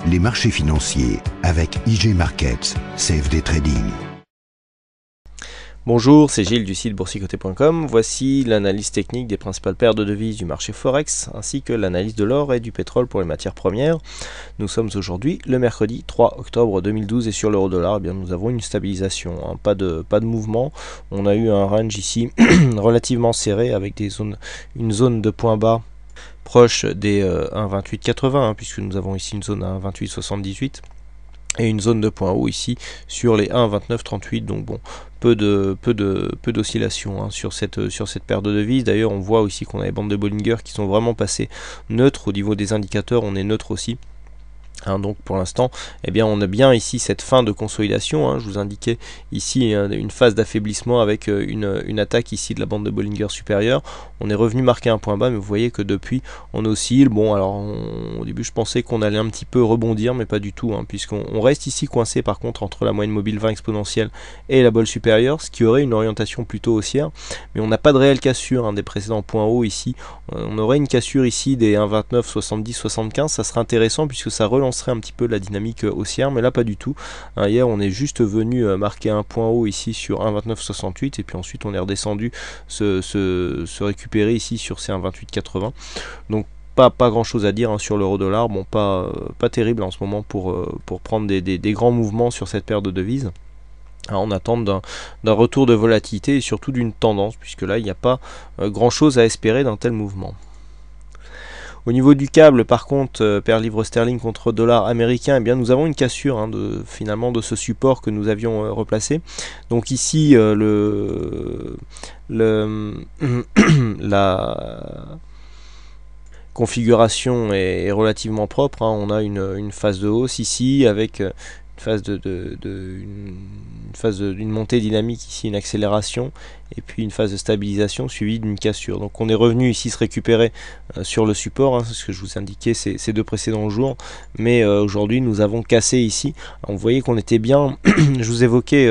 les marchés financiers avec IG Markets, CFD Trading. Bonjour, c'est Gilles du site boursicoté.com. Voici l'analyse technique des principales paires de devises du marché Forex, ainsi que l'analyse de l'or et du pétrole pour les matières premières. Nous sommes aujourd'hui le mercredi 3 octobre 2012 et sur l'euro-dollar, nous avons une stabilisation, pas de mouvement. On a eu un range ici relativement serré avec une zone de point bas proche des 1,2880, puisque nous avons ici une zone à 1,2878. Et une zone de point haut ici sur les 1,2938, donc bon, peu d'oscillation sur cette paire de devises. D'ailleurs, on voit aussi qu'on a les bandes de Bollinger qui sont vraiment passées neutres. Au niveau des indicateurs, on est neutre aussi. Donc pour l'instant, on a bien ici cette fin de consolidation. Je vous indiquais ici une phase d'affaiblissement avec une attaque ici de la bande de Bollinger supérieure. On est revenu marquer un point bas, mais vous voyez que depuis on oscille. Bon, alors au début je pensais qu'on allait un petit peu rebondir, mais pas du tout, puisqu'on reste ici coincé par contre entre la moyenne mobile 20 exponentielle et la bolle supérieure, ce qui aurait une orientation plutôt haussière. Mais on n'a pas de réelle cassure des précédents points hauts ici. On aurait une cassure ici des 1,29, 70, 75. Ça serait intéressant puisque ça relance un petit peu la dynamique haussière, mais là pas du tout. Hier on est juste venu marquer un point haut ici sur 1,2968 et puis ensuite on est redescendu se récupérer ici sur ces 1,2880. Donc pas grand chose à dire sur l'euro-dollar. Bon, pas terrible en ce moment pour prendre des grands mouvements sur cette paire de devises. En attente d'un retour de volatilité et surtout d'une tendance, puisque là il n'y a pas grand chose à espérer d'un tel mouvement. Au niveau du câble, par contre, paire livre sterling contre dollar américain, nous avons une cassure finalement de ce support que nous avions replacé. Donc ici, la configuration est relativement propre. On a une phase de hausse ici avec une montée dynamique ici, une accélération, et puis une phase de stabilisation suivie d'une cassure. Donc on est revenu ici se récupérer sur le support, c'est ce que je vous indiquais ces deux précédents jours, mais aujourd'hui nous avons cassé ici. Alors, vous voyez qu'on était bien, je vous évoquais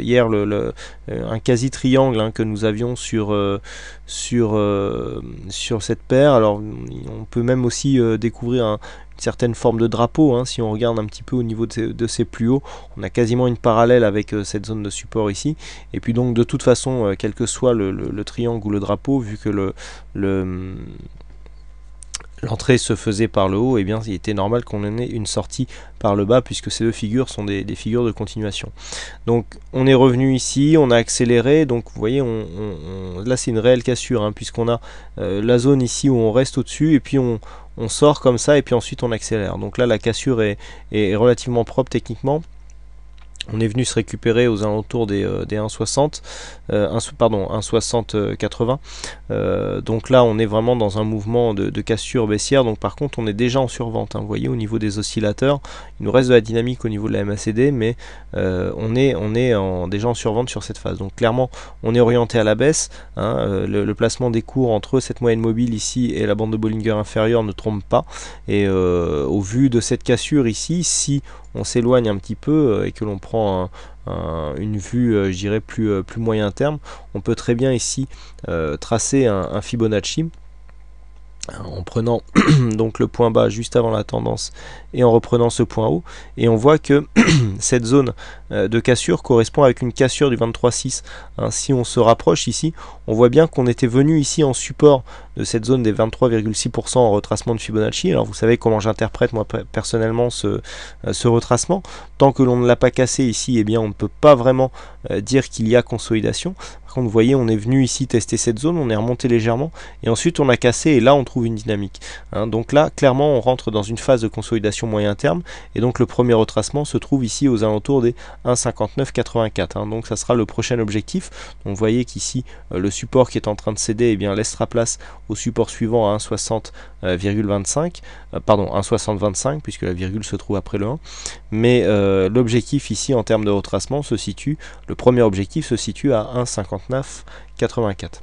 hier un quasi triangle que nous avions sur cette paire. Alors on peut même aussi découvrir certaines formes de drapeau, si on regarde un petit peu au niveau de ces plus hauts, on a quasiment une parallèle avec cette zone de support ici, et puis donc de toute façon, quel que soit le triangle ou le drapeau, vu que l'entrée se faisait par le haut, il était normal qu'on ait une sortie par le bas, puisque ces deux figures sont des figures de continuation. Donc on est revenu ici, on a accéléré, donc vous voyez, là c'est une réelle cassure, puisqu'on a la zone ici où on reste au-dessus, et puis on sort comme ça, et puis ensuite on accélère. Donc là la cassure est relativement propre techniquement. On est venu se récupérer aux alentours des 1,60, 1,60-80. Donc là, on est vraiment dans un mouvement de cassure baissière. Donc par contre, on est déjà en survente. Vous voyez, au niveau des oscillateurs, il nous reste de la dynamique au niveau de la MACD, mais on est déjà en survente sur cette phase. Donc clairement, on est orienté à la baisse. Le placement des cours entre cette moyenne mobile ici et la bande de Bollinger inférieure ne trompe pas. Et au vu de cette cassure ici, si on s'éloigne un petit peu et que l'on prend une vue, je dirais, plus moyen terme, on peut très bien ici tracer un Fibonacci en prenant donc le point bas juste avant la tendance et en reprenant ce point haut, et on voit que cette zone de cassure correspond avec une cassure du 23,6. Si on se rapproche ici, on voit bien qu'on était venu ici en support de cette zone des 23,6% en retracement de Fibonacci. Alors vous savez comment j'interprète moi personnellement ce retracement. Tant que l'on ne l'a pas cassé ici, on ne peut pas vraiment dire qu'il y a consolidation. Par contre, vous voyez, on est venu ici tester cette zone, on est remonté légèrement, et ensuite on a cassé, et là on trouve une dynamique. Donc là, clairement, on rentre dans une phase de consolidation moyen terme, et donc le premier retracement se trouve ici aux alentours des 1,5984. Donc ça sera le prochain objectif. Donc vous voyez qu'ici, le support qui est en train de céder laissera place au support suivant à 1,60,25, pardon, 1,6025, puisque la virgule se trouve après le 1. Mais l'objectif ici en termes de retracement le premier objectif se situe à 1,5984.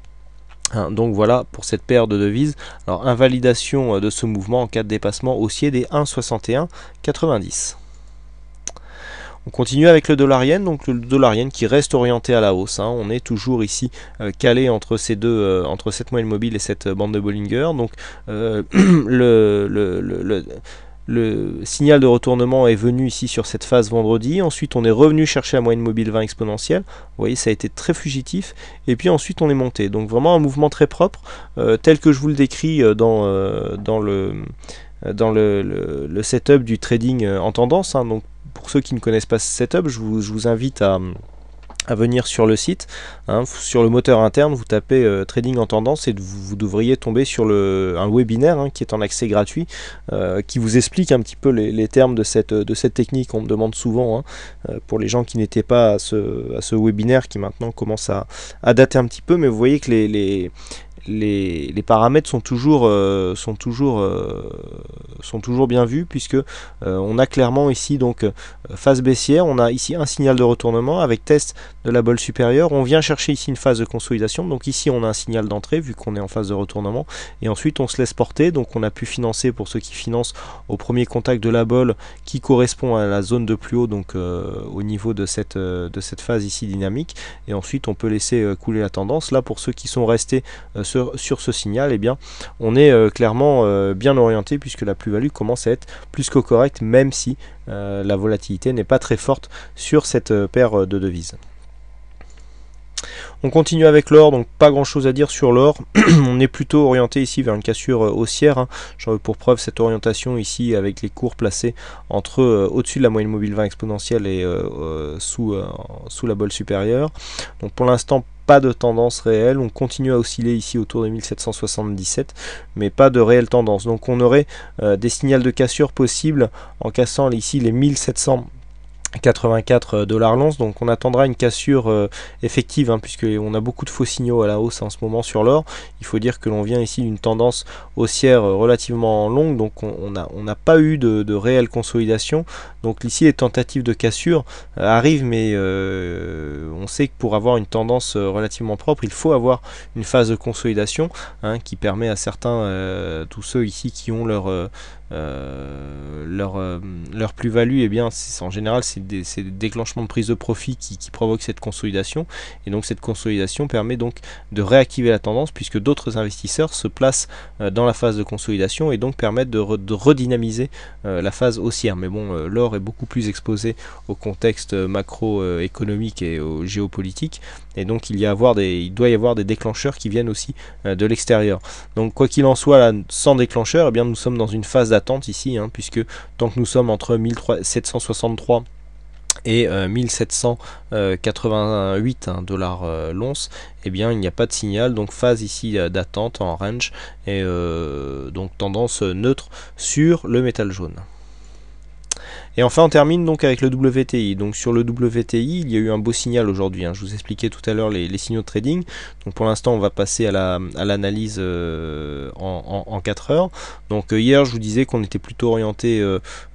Donc voilà pour cette paire de devises. Alors invalidation de ce mouvement en cas de dépassement haussier des 1,6190. On continue avec le dollar yen, donc le dollar yen qui reste orienté à la hausse. On est toujours ici calé entre ces deux, entre cette moyenne mobile et cette bande de Bollinger. Donc le signal de retournement est venu ici sur cette phase vendredi, ensuite on est revenu chercher la moyenne mobile 20 exponentielle, vous voyez ça a été très fugitif, et puis ensuite on est monté, donc vraiment un mouvement très propre, tel que je vous le décris dans le setup du trading en tendance, hein. Donc pour ceux qui ne connaissent pas ce setup, je vous invite à venir sur le site, hein, sur le moteur interne, vous tapez trading en tendance et vous devriez tomber sur un webinaire, hein, qui est en accès gratuit, qui vous explique un petit peu les termes de cette technique. On me demande souvent, hein, pour les gens qui n'étaient pas à ce webinaire qui maintenant commence à dater un petit peu, mais vous voyez que les paramètres sont toujours bien vus, puisque on a clairement ici donc phase baissière, on a ici un signal de retournement avec test de la bolle supérieure, on vient chercher ici une phase de consolidation, donc ici on a un signal d'entrée vu qu'on est en phase de retournement, et ensuite on se laisse porter, donc on a pu financer, pour ceux qui financent, au premier contact de la bolle qui correspond à la zone de plus haut, donc au niveau de cette phase ici dynamique, et ensuite on peut laisser couler la tendance. Là pour ceux qui sont restés sur ce signal, eh bien on est clairement bien orienté, puisque la plus-value commence à être plus que correcte, même si la volatilité n'est pas très forte sur cette paire de devises. On continue avec l'or, donc pas grand chose à dire sur l'or. On est plutôt orienté ici vers une cassure haussière, hein. J'en veux pour preuve cette orientation ici avec les cours placés entre au-dessus de la moyenne mobile 20 exponentielle et sous la bolle supérieure. Donc pour l'instant pas de tendance réelle, on continue à osciller ici autour de 1777, mais pas de réelle tendance. Donc on aurait des signaux de cassure possibles en cassant ici les 1784 $ l'once, donc on attendra une cassure effective, hein, puisqu'on a beaucoup de faux signaux à la hausse en ce moment sur l'or. Il faut dire que l'on vient ici d'une tendance haussière relativement longue, donc on n'a pas eu de réelle consolidation. Donc ici les tentatives de cassure arrivent, mais on sait que pour avoir une tendance relativement propre, il faut avoir une phase de consolidation, hein, qui permet à certains, tous ceux ici qui ont leur plus-value, et bien en général c'est des déclenchements de prise de profit qui provoquent cette consolidation, et donc cette consolidation permet donc de réactiver la tendance, puisque d'autres investisseurs se placent dans la phase de consolidation et donc permettent de redynamiser la phase haussière. Mais bon, l'or est beaucoup plus exposé au contexte macroéconomique et au géopolitique, et donc il doit y avoir des déclencheurs qui viennent aussi de l'extérieur. Donc quoi qu'il en soit, là, sans déclencheur, eh bien nous sommes dans une phase d'attente ici, hein, puisque tant que nous sommes entre 1763 et 1788 $ l'once, eh bien il n'y a pas de signal, donc phase ici d'attente en range, et donc tendance neutre sur le métal jaune. Et enfin on termine donc avec le WTI. Donc sur le WTI, il y a eu un beau signal aujourd'hui, hein. Je vous expliquais tout à l'heure les signaux de trading. Donc pour l'instant on va passer à l'analyse en 4 heures. Donc hier je vous disais qu'on était plutôt orienté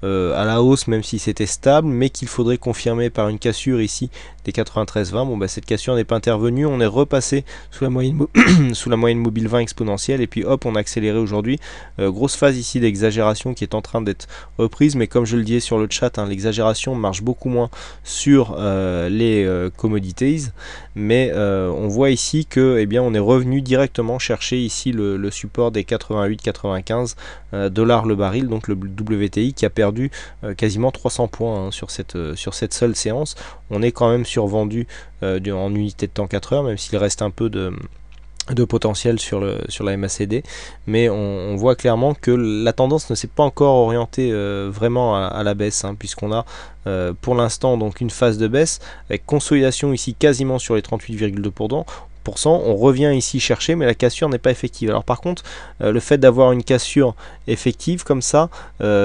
à la hausse, même si c'était stable, mais qu'il faudrait confirmer par une cassure ici des 93,20. Bon, bah, cette cassure n'est pas intervenue, on est repassé sous la moyenne mobile 20 exponentielle, et puis hop on a accéléré aujourd'hui. Grosse phase ici d'exagération qui est en train d'être reprise, mais comme je le disais sur le chat, hein, l'exagération marche beaucoup moins sur les commodities, mais on voit ici que, eh bien, on est revenu directement chercher ici le support des 88-95 $ le baril, donc le WTI qui a perdu quasiment 300 points, hein, sur cette seule séance. On est quand même survendu en unité de temps 4 heures, même s'il reste un peu de potentiel sur la MACD, mais on voit clairement que la tendance ne s'est pas encore orientée vraiment à la baisse, hein, puisqu'on a pour l'instant donc une phase de baisse avec consolidation ici quasiment sur les 38,2%. On revient ici chercher, mais la cassure n'est pas effective. Alors par contre, le fait d'avoir une cassure effective comme ça,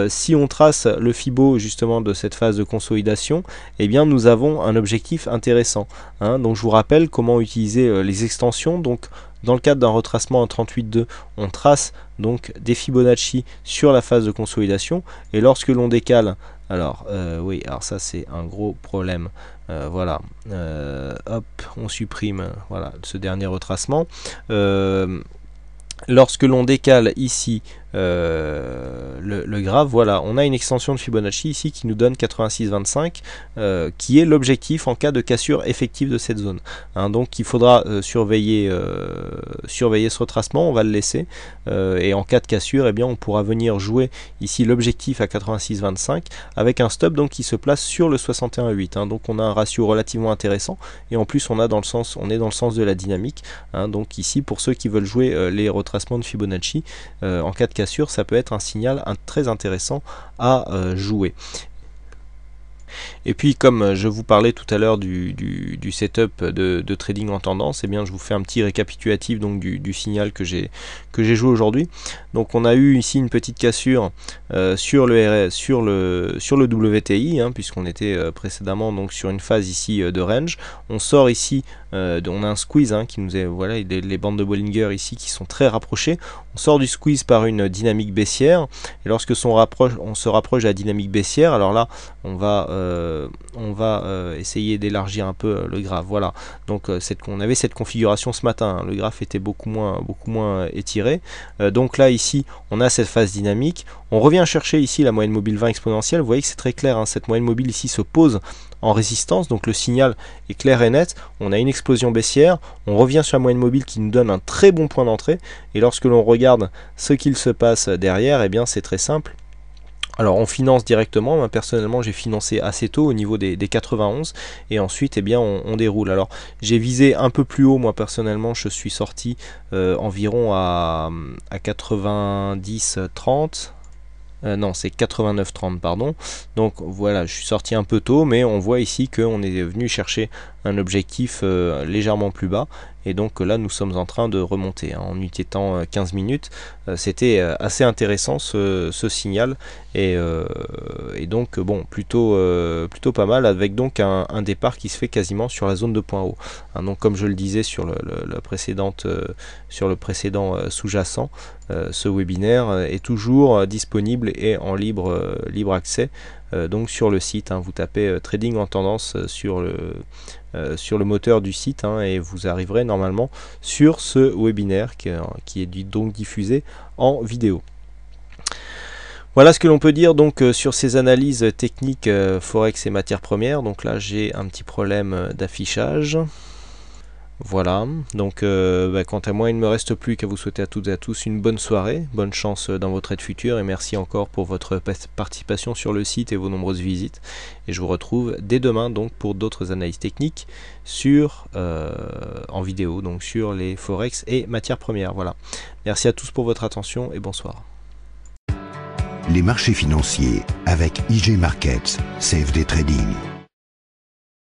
si on trace le Fibo justement de cette phase de consolidation, eh bien nous avons un objectif intéressant, hein. Donc je vous rappelle comment utiliser les extensions. Donc dans le cadre d'un retracement en 38,2, on trace donc des Fibonacci sur la phase de consolidation, et lorsque l'on décale, alors oui, alors ça c'est un gros problème. Voilà, hop, on supprime, voilà, ce dernier retracement. Lorsque l'on décale ici le graphe, voilà, on a une extension de Fibonacci ici qui nous donne 86,25 qui est l'objectif en cas de cassure effective de cette zone. Hein, donc il faudra surveiller ce retracement, on va le laisser, et en cas de cassure, eh bien, on pourra venir jouer ici l'objectif à 86,25 avec un stop donc qui se place sur le 61,8. Hein, donc on a un ratio relativement intéressant, et en plus on est dans le sens de la dynamique. Hein, donc ici, pour ceux qui veulent jouer les retracements de Fibonacci, en cas de cassure, ça peut être un signal très intéressant à jouer. Et puis, comme je vous parlais tout à l'heure du setup de trading en tendance, eh bien, je vous fais un petit récapitulatif donc du signal que j'ai joué aujourd'hui. Donc, on a eu ici une petite cassure sur le WTI, hein, puisqu'on était précédemment donc sur une phase ici de range. On sort ici, on a un squeeze hein, qui nous est, voilà, les bandes de Bollinger ici qui sont très rapprochées. On sort du squeeze par une dynamique baissière, et lorsque on se rapproche de la dynamique baissière, alors là, on va essayer d'élargir un peu le graphe. Voilà, donc on avait cette configuration ce matin, hein. Le graphe était beaucoup moins étiré. Donc là ici on a cette phase dynamique, on revient chercher ici la moyenne mobile 20 exponentielle. Vous voyez que c'est très clair, hein, cette moyenne mobile ici se pose en résistance, donc le signal est clair et net. On a une explosion baissière, on revient sur la moyenne mobile qui nous donne un très bon point d'entrée, et lorsque l'on regarde ce qu'il se passe derrière, eh bien c'est très simple. Alors on finance directement, moi, personnellement j'ai financé assez tôt au niveau des 91, et ensuite eh bien on déroule. Alors j'ai visé un peu plus haut, moi personnellement je suis sorti environ à 90-30. Non, c'est 89,30 pardon. Donc voilà, je suis sorti un peu tôt, mais on voit ici qu'on est venu chercher un objectif légèrement plus bas, et donc là nous sommes en train de remonter hein, en unité temps 15 minutes. C'était assez intéressant ce signal, et donc bon, plutôt pas mal, avec donc un départ qui se fait quasiment sur la zone de point haut. Hein, donc comme je le disais sur le précédent sous-jacent, ce webinaire est toujours disponible et en libre accès donc sur le site. Hein, vous tapez trading en tendance sur le moteur du site hein, et vous arriverez normalement sur ce webinaire qui est donc diffusé en vidéo. Voilà ce que l'on peut dire donc sur ces analyses techniques Forex et matières premières. Donc là j'ai un petit problème d'affichage. Voilà, donc quant à moi il ne me reste plus qu'à vous souhaiter à toutes et à tous une bonne soirée, bonne chance dans vos trades futurs, et merci encore pour votre participation sur le site et vos nombreuses visites. Et je vous retrouve dès demain donc pour d'autres analyses techniques en vidéo, donc sur les Forex et matières premières. Voilà, merci à tous pour votre attention et bonsoir. Les marchés financiers avec IG Markets, CFD Trading.